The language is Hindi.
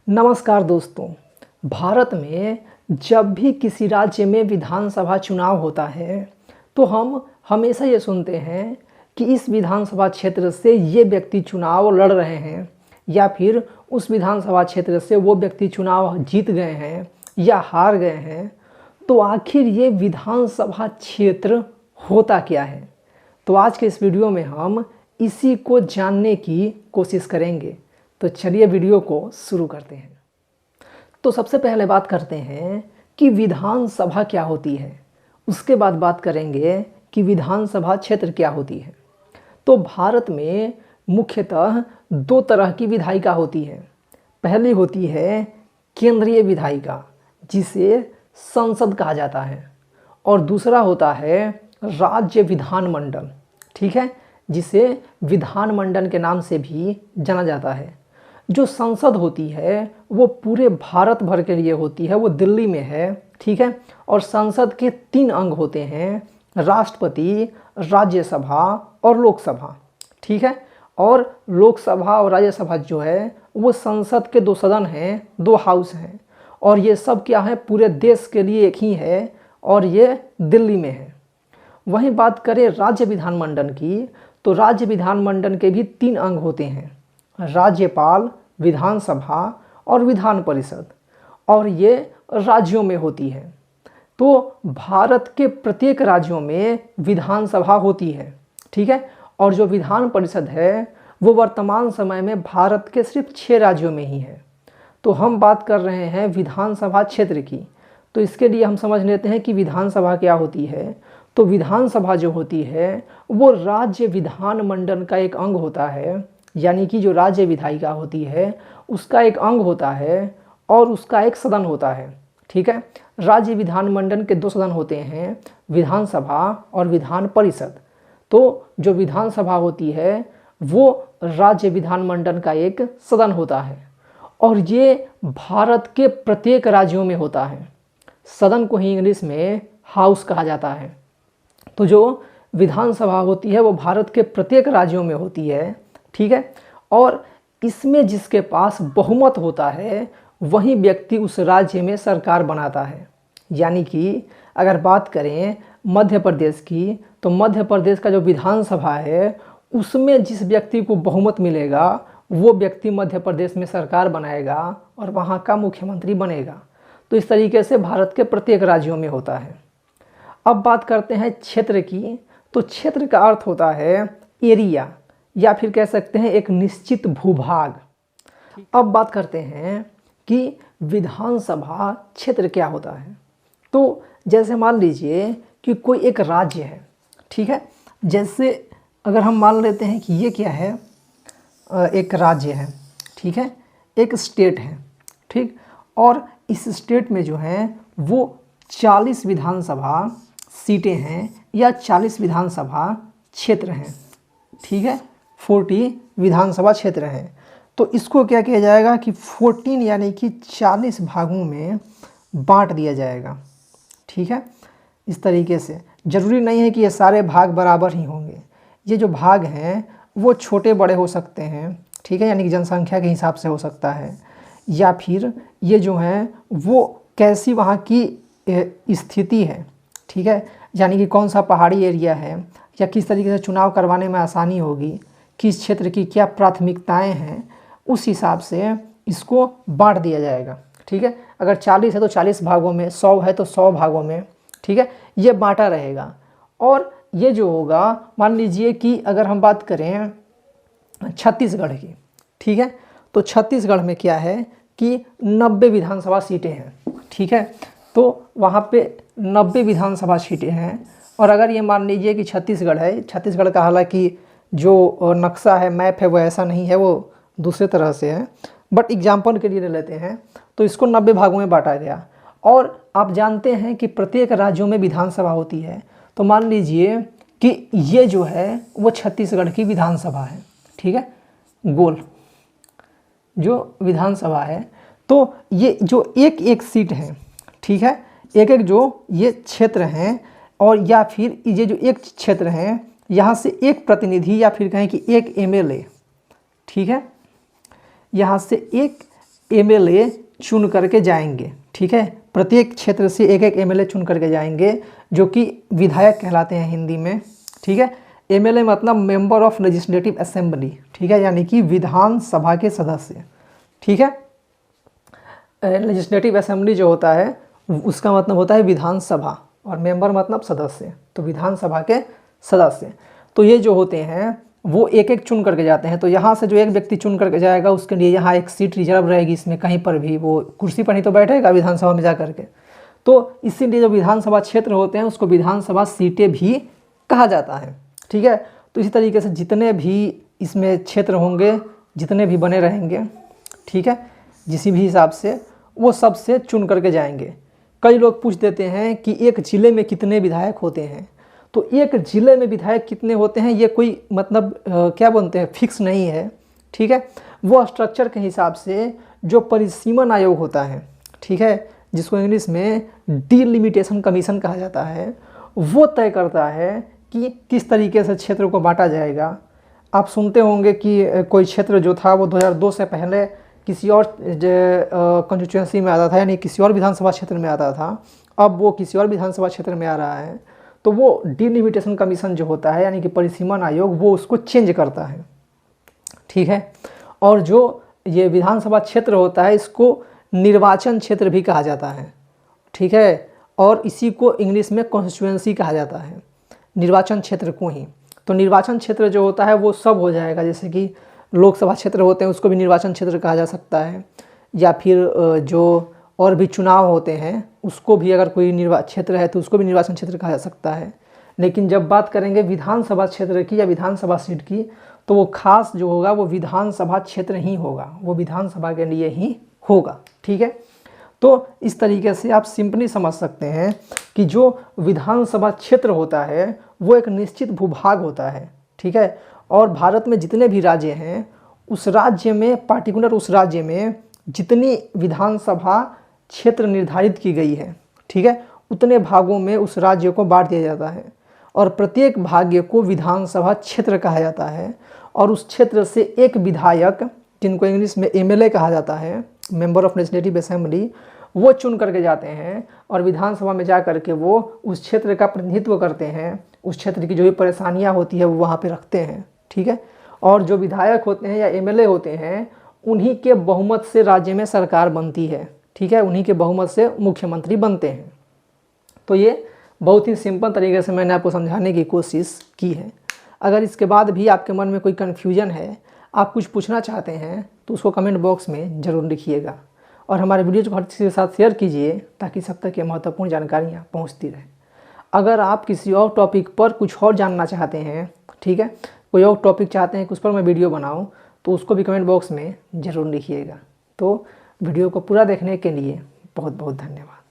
नमस्कार दोस्तों। भारत में जब भी किसी राज्य में विधानसभा चुनाव होता है तो हम हमेशा ये सुनते हैं कि इस विधानसभा क्षेत्र से ये व्यक्ति चुनाव लड़ रहे हैं या फिर उस विधानसभा क्षेत्र से वो व्यक्ति चुनाव जीत गए हैं या हार गए हैं। तो आखिर ये विधानसभा क्षेत्र होता क्या है? तो आज के इस वीडियो में हम इसी को जानने की कोशिश करेंगे। तो चलिए वीडियो को शुरू करते हैं। तो सबसे पहले बात करते हैं कि विधानसभा क्या होती है। उसके बाद बात करेंगे कि विधानसभा क्षेत्र क्या होती है। तो भारत में मुख्यतः दो तरह की विधायिका होती है। पहली होती है केंद्रीय विधायिका, जिसे संसद कहा जाता है, और दूसरा होता है राज्य विधानमंडल, ठीक है, जिसे विधानमंडल के नाम से भी जाना जाता है। जो संसद होती है वो पूरे भारत भर के लिए होती है, वो दिल्ली में है, ठीक है। और संसद के 3 अंग होते हैं, राष्ट्रपति, राज्यसभा और लोकसभा, ठीक है। और लोकसभा और राज्यसभा जो है वो संसद के 2 सदन हैं, 2 हाउस हैं, और ये सब क्या है, पूरे देश के लिए एक ही है और ये दिल्ली में है। वहीं बात करें राज्य विधानमंडल की, तो राज्य विधानमंडल के भी 3 अंग होते हैं, राज्यपाल, विधानसभा और विधान परिषद, और ये राज्यों में होती है। तो भारत के प्रत्येक राज्यों में विधानसभा होती है, ठीक है। और जो विधान परिषद है वो वर्तमान समय में भारत के सिर्फ 6 राज्यों में ही है। तो हम बात कर रहे हैं विधानसभा क्षेत्र की। तो इसके लिए हम समझ लेते हैं कि विधानसभा क्या होती है। तो विधानसभा जो होती है वो राज्य विधानमंडल का एक अंग होता है, यानी कि जो राज्य विधायिका होती है उसका एक अंग होता है और उसका एक सदन होता है, ठीक है। राज्य विधानमंडल के 2 सदन होते हैं, विधानसभा और विधान परिषद। तो जो विधानसभा होती है वो राज्य विधानमंडल का एक सदन होता है और ये भारत के प्रत्येक राज्यों में होता है। सदन को ही इंग्लिश में हाउस कहा जाता है। तो जो विधानसभा होती है वो भारत के प्रत्येक राज्यों में होती है, ठीक है। और इसमें जिसके पास बहुमत होता है वही व्यक्ति उस राज्य में सरकार बनाता है। यानी कि अगर बात करें मध्य प्रदेश की, तो मध्य प्रदेश का जो विधानसभा है उसमें जिस व्यक्ति को बहुमत मिलेगा वो व्यक्ति मध्य प्रदेश में सरकार बनाएगा और वहाँ का मुख्यमंत्री बनेगा। तो इस तरीके से भारत के प्रत्येक राज्यों में होता है। अब बात करते हैं क्षेत्र की। तो क्षेत्र का अर्थ होता है एरिया, या फिर कह सकते हैं एक निश्चित भूभाग। अब बात करते हैं कि विधानसभा क्षेत्र क्या होता है। तो जैसे मान लीजिए कि कोई एक राज्य है, ठीक है। जैसे अगर हम मान लेते हैं कि ये क्या है, एक राज्य है, ठीक है, एक स्टेट है, ठीक। और इस स्टेट में जो है वो 40 विधानसभा सीटें हैं या 40 विधानसभा क्षेत्र हैं, ठीक है, 40 विधानसभा क्षेत्र हैं। तो इसको क्या किया जाएगा कि 14 यानी कि 40 भागों में बांट दिया जाएगा, ठीक है। इस तरीके से ज़रूरी नहीं है कि ये सारे भाग बराबर ही होंगे। ये जो भाग हैं वो छोटे बड़े हो सकते हैं, ठीक है, यानी कि जनसंख्या के हिसाब से हो सकता है, या फिर ये जो हैं वो कैसी वहाँ की स्थिति है, ठीक है, यानी कि कौन सा पहाड़ी एरिया है या किस तरीके से चुनाव करवाने में आसानी होगी, किस क्षेत्र की क्या प्राथमिकताएं हैं, उस हिसाब से इसको बांट दिया जाएगा, ठीक है। अगर 40 है तो 40 भागों में, 100 है तो 100 भागों में, ठीक है, ये बांटा रहेगा। और ये जो होगा, मान लीजिए कि अगर हम बात करें छत्तीसगढ़ की, ठीक है, तो छत्तीसगढ़ में क्या है कि 90 विधानसभा सीटें हैं, ठीक है। तो वहाँ पे 90 विधानसभा सीटें हैं। और अगर ये मान लीजिए कि छत्तीसगढ़ है, छत्तीसगढ़ का हालांकि जो नक्शा है, मैप है, वो ऐसा नहीं है, वो दूसरे तरह से है, बट एग्जाम्पल के लिए ले लेते हैं। तो इसको 90 भागों में बांटा गया। और आप जानते हैं कि प्रत्येक राज्यों में विधानसभा होती है। तो मान लीजिए कि ये जो है वो छत्तीसगढ़ की विधानसभा है, ठीक है, गोल जो विधानसभा है। तो ये जो एक एक सीट है, ठीक है, एक एक जो ये क्षेत्र हैं, और या फिर ये जो एक क्षेत्र हैं यहाँ से एक प्रतिनिधि या फिर कहें कि एक एमएलए, ठीक है, यहाँ से एक एमएलए चुन करके जाएंगे। ठीक है, प्रत्येक क्षेत्र से एक एक एमएलए चुन करके जाएंगे जो कि विधायक कहलाते हैं हिंदी में। ठीक है, एमएलए मतलब मेंबर ऑफ लेजिस्लेटिव असेंबली। ठीक है, यानी कि विधान सभा के सदस्य। ठीक है, लेजिस्लेटिव असेंबली जो होता है उसका मतलब होता है विधानसभा, और मेंबर मतलब सदस्य, तो विधानसभा के सदस्य। तो ये जो होते हैं वो एक एक चुन करके जाते हैं। तो यहाँ से जो एक व्यक्ति चुन करके जाएगा उसके लिए यहाँ एक सीट रिजर्व रहेगी, इसमें कहीं पर भी वो कुर्सी पर नहीं तो बैठेगा विधानसभा में जा करके। तो इसीलिए जो विधानसभा क्षेत्र होते हैं उसको विधानसभा सीटें भी कहा जाता है। ठीक है, तो इसी तरीके से जितने भी इसमें क्षेत्र होंगे, जितने भी बने रहेंगे, ठीक है, जिस भी हिसाब से वो सब से चुन करके जाएंगे। कई लोग पूछ देते हैं कि एक ज़िले में कितने विधायक होते हैं। तो एक ज़िले में विधायक कितने होते हैं ये कोई मतलब क्या बोलते हैं फिक्स नहीं है। ठीक है, वो स्ट्रक्चर के हिसाब से जो परिसीमन आयोग होता है, ठीक है, जिसको इंग्लिश में डिलिमिटेशन कमीशन कहा जाता है, वो तय करता है कि किस तरीके से क्षेत्र को बांटा जाएगा। आप सुनते होंगे कि कोई क्षेत्र जो था वो 2002 से पहले किसी और कॉन्स्टिट्यूएंसी में आता था, यानी किसी और विधानसभा क्षेत्र में आता था, अब वो किसी और विधानसभा क्षेत्र में आ रहा है। तो वो डिलिमिटेशन कमीशन जो होता है यानी कि परिसीमन आयोग, वो उसको चेंज करता है। ठीक है, और जो ये विधानसभा क्षेत्र होता है इसको निर्वाचन क्षेत्र भी कहा जाता है। ठीक है, और इसी को इंग्लिश में कॉन्स्टिट्यूएंसी कहा जाता है, निर्वाचन क्षेत्र को ही। तो निर्वाचन क्षेत्र जो होता है वो सब हो जाएगा, जैसे कि लोकसभा क्षेत्र होते हैं उसको भी निर्वाचन क्षेत्र कहा जा सकता है, या फिर जो और भी चुनाव होते हैं उसको भी अगर कोई क्षेत्र है तो उसको भी निर्वाचन क्षेत्र कहा जा सकता है। लेकिन जब बात करेंगे विधानसभा क्षेत्र की या विधानसभा सीट की, तो वो खास जो होगा वो विधानसभा क्षेत्र ही होगा, वो विधानसभा के लिए ही होगा। ठीक है, तो इस तरीके से आप सिंपली समझ सकते हैं कि जो विधानसभा क्षेत्र होता है वो एक निश्चित भूभाग होता है। ठीक है, और भारत में जितने भी राज्य हैं उस राज्य में पार्टिकुलर उस राज्य में जितनी विधानसभा क्षेत्र निर्धारित की गई है, ठीक है, उतने भागों में उस राज्य को बांट दिया जाता है, और प्रत्येक भाग्य को विधानसभा क्षेत्र कहा जाता है। और उस क्षेत्र से एक विधायक, जिनको इंग्लिश में एमएलए कहा जाता है, मेंबर ऑफ लेजिस्लेटिव असेंबली, वो चुन करके जाते हैं और विधानसभा में जा करके वो उस क्षेत्र का प्रतिनिधित्व करते हैं। उस क्षेत्र की जो भी परेशानियां होती है वो वहाँ पे रखते हैं। ठीक है, और जो विधायक होते हैं या एमएलए होते हैं उन्हीं के बहुमत से राज्य में सरकार बनती है। ठीक है, उन्हीं के बहुमत से मुख्यमंत्री बनते हैं। तो ये बहुत ही सिंपल तरीके से मैंने आपको समझाने की कोशिश की है। अगर इसके बाद भी आपके मन में कोई कन्फ्यूजन है, आप कुछ पूछना चाहते हैं, तो उसको कमेंट बॉक्स में ज़रूर लिखिएगा, और हमारे वीडियो को हर किसी के साथ शेयर कीजिए ताकि सब तक ये महत्वपूर्ण जानकारियाँ पहुँचती रहे। अगर आप किसी और टॉपिक पर कुछ और जानना चाहते हैं, ठीक है, कोई और टॉपिक चाहते हैं कि उस पर मैं वीडियो बनाऊँ, तो उसको भी कमेंट बॉक्स में ज़रूर लिखिएगा। तो वीडियो को पूरा देखने के लिए बहुत बहुत धन्यवाद।